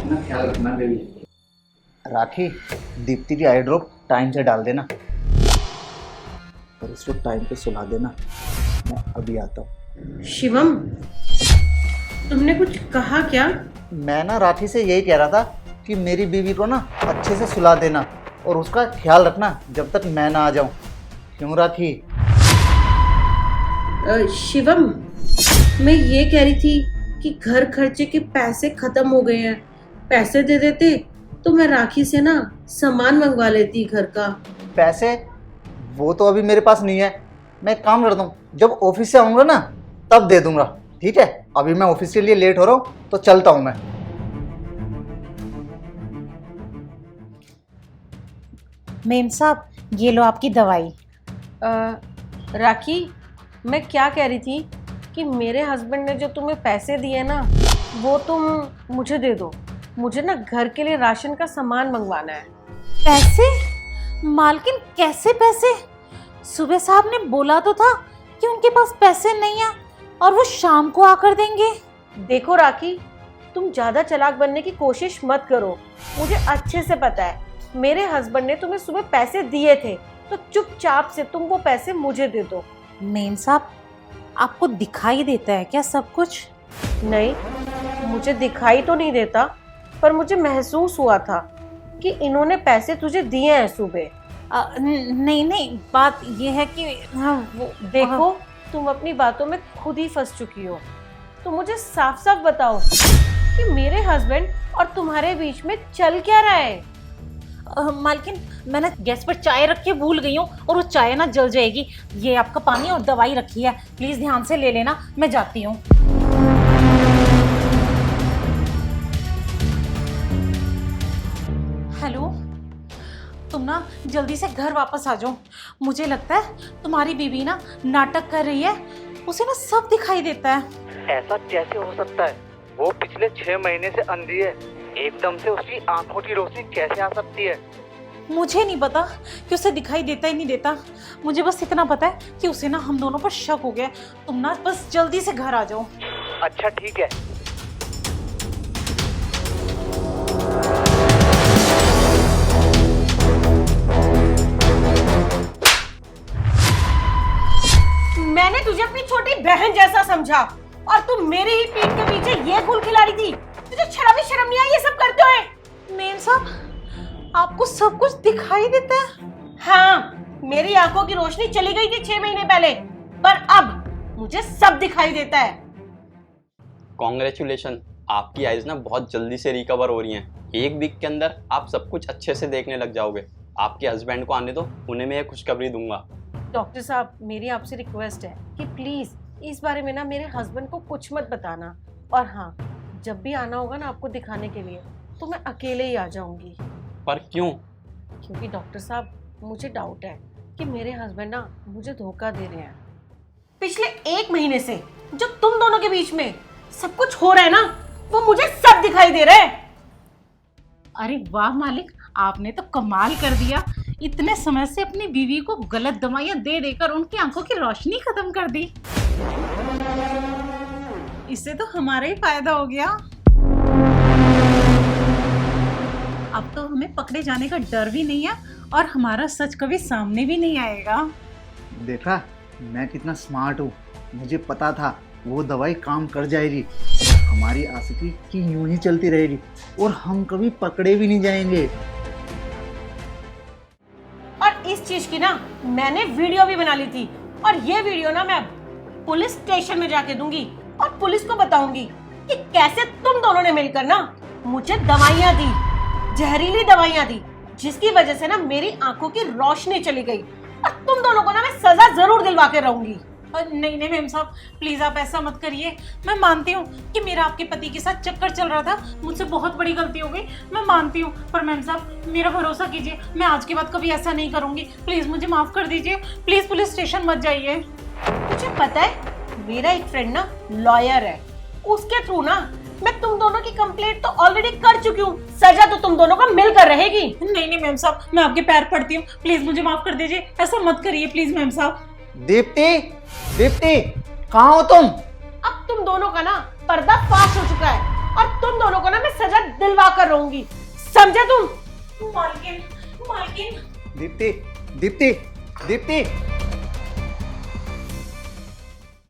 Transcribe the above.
अपना ख्याल रखना बेबी। राखी, दीप्ति की आई ड्रॉप टाइम से डाल देना और उसको टाइम पे सुला देना। मैं अभी आता हूँ। शिवम, तुमने कुछ कहा क्या? मैं ना राखी से यही कह रहा था कि मेरी बीवी को ना अच्छे से सुला देना और उसका ख्याल रखना जब तक मैं ना आ जाऊं। क्यों राखी? शिवम, मैं ये कह रही थी कि घर खर्चे के पैसे खत्म हो गए हैं। पैसे दे देते तो मैं राखी से ना सामान मंगवा लेती घर का। पैसे? वो तो अभी मेरे पास नहीं है। मैं एक काम करता हूँ, जब ऑफिस से आऊँगा ना तब दे दूंगा, ठीक है? अभी मैं ऑफिस के लिए लेट हो रहा हूँ तो चलता हूँ मैं। मेम साहब, ये लो आपकी दवाई। राखी, मैं क्या कह रही थी कि मेरे हस्बैंड ने जो तुम्हें पैसे दिए ना वो तुम मुझे दे दो। मुझे ना घर के लिए राशन का सामान मंगवाना है। पैसे? मालकिन, कैसे पैसे? सुबह साहब ने बोला तो था कि उनके पास पैसे नहीं है और वो शाम को आकर देंगे। देखो राखी, तुम ज्यादा चालाक बनने की कोशिश मत करो। मुझे अच्छे से पता है मेरे हस्बैंड ने तुम्हें सुबह पैसे दिए थे, तो चुपचाप से तुम वो पैसे मुझे दे दो। मेम साहब, आपको दिखाई देता है क्या सब कुछ? नहीं, मुझे दिखाई तो नहीं देता, पर मुझे महसूस हुआ था कि इन्होंने पैसे तुझे दिए हैं सुबह। नहीं नहीं, बात ये है कि देखो, तुम अपनी बातों में खुद ही फंस चुकी हो। तो मुझे साफ साफ बताओ कि मेरे हस्बैंड और तुम्हारे बीच में चल क्या रहा है? मालकिन, मैंने गैस पर चाय रख के भूल गई हूँ और वो चाय ना जल जाएगी। ये आपका पानी और दवाई रखी है, प्लीज ध्यान से ले लेना। मैं जाती हूँ। हेलो, तुम ना जल्दी से घर वापस आ जाओ। मुझे लगता है तुम्हारी बीवी ना नाटक कर रही है, उसे ना सब दिखाई देता है। ऐसा कैसे हो सकता है? वो पिछले 6 महीने से अंधी है, एकदम से उसकी आंखों की रोशनी कैसे आ सकती है? मुझे नहीं पता कि उसे दिखाई देता ही नहीं देता। मुझे बस इतना पता है कि उसे ना हम दोनों पर शक हो गया। तुम ना बस जल्दी से घर आ जाओ। अच्छा ठीक है। मैंने तुझे अपनी छोटी बहन जैसा समझा और तुम मेरी ही पीठ के पीछे ये खून खिला रही थी। तुझे शर्म नहीं आई ये सब करते हुए? मेम साहब, आपको सब कुछ दिखाई देता है? हाँ, मेरी आंखों की रोशनी चली गई थी 6 महीने पहले, पर अब मुझे सब दिखाई देता है। कॉन्ग्रेचुलेशन, आपकी आइज ना बहुत जल्दी से रिकवर हो रही हैं। 1 वीक के अंदर आप सब कुछ अच्छे से देखने लग जाओगे। आपके हस्बैंड को आने दो, उन्हें मैं ये खुशखबरी दूंगा। डॉक्टर साहब, मेरी आपसे रिक्वेस्ट है कि प्लीज इस बारे में ना मेरे हस्बैंड को कुछ मत बताना। और हाँ, जब भी आना होगा ना आपको दिखाने के लिए तो मैं अकेले ही आ जाऊंगी। पर क्यों? क्योंकि डॉक्टर साहब, मुझे डाउट है कि मेरे हस्बैंड ना मुझे धोखा दे रहे हैं। पिछले 1 महीने से जो तुम दोनों के बीच में सब कुछ हो रहा है ना, वो मुझे सब दिखाई दे रहा है। अरे वाह मालिक, आपने तो कमाल कर दिया। इतने समय से अपनी बीवी को गलत दवाइयां दे देकर उनकी आंखों की रोशनी खत्म कर दी। इससे तो हमारा ही फायदा हो गया। अब तो हमें पकड़े जाने का डर भी नहीं है और हमारा सच कभी सामने भी नहीं आएगा। देखा मैं कितना स्मार्ट हूँ। मुझे पता था वो दवाई काम कर जाएगी, हमारी आशिकी की यूं ही चलती रहेगी और हम कभी पकड़े भी नहीं जाएंगे। और इस चीज की ना मैंने वीडियो भी बना ली थी और ये वीडियो ना मैं पुलिस स्टेशन में जाके दूंगी और पुलिस को बताऊंगी कि कैसे तुम दोनों ने मिलकर ना मुझे दवाइयां दी, जहरीली दवाइयां दी, जिसकी वजह से ना मेरी आंखों की रोशनी चली गई। और तुम दोनों को ना मैं सजा जरूर दिलवा के रहूंगी। नहीं नहीं मेम साहब, प्लीज आप ऐसा मत करिए। मैं मानती हूँ कि मेरा आपके पति के साथ चक्कर चल रहा था, मुझसे बहुत बड़ी गलती हो गई, मैं मानती हूँ। पर मेम साहब, मेरा भरोसा कीजिए, मैं आज के बाद कभी ऐसा नहीं करूंगी। प्लीज मुझे माफ कर दीजिए। प्लीज पुलिस स्टेशन मत जाइए। मुझे पता है मेरा एक फ्रेंड ना लॉयर है, उसके थ्रू ना मैं तुम दोनों की कंप्लेंट तो ऑलरेडी कर चुकी हूँ। सजा तो तुम दोनों को मिलकर रहेगी। नहीं नहीं मेम साहब, मैं आपके पैर पड़ती हूँ, प्लीज मुझे माफ कर दीजिए। ऐसा मत करिए प्लीज मेम साहब। दीप्ति, दीप्ति, कहाँ हो तुम? अब तुम दोनों का ना पर्दा फाश हो चुका है और तुम दोनों को ना मैं सजा मिलवा कर रहूंगी, समझे तुम? मालकिन, मालकिन। दीप्ति, दीप्ति, दीप्ति,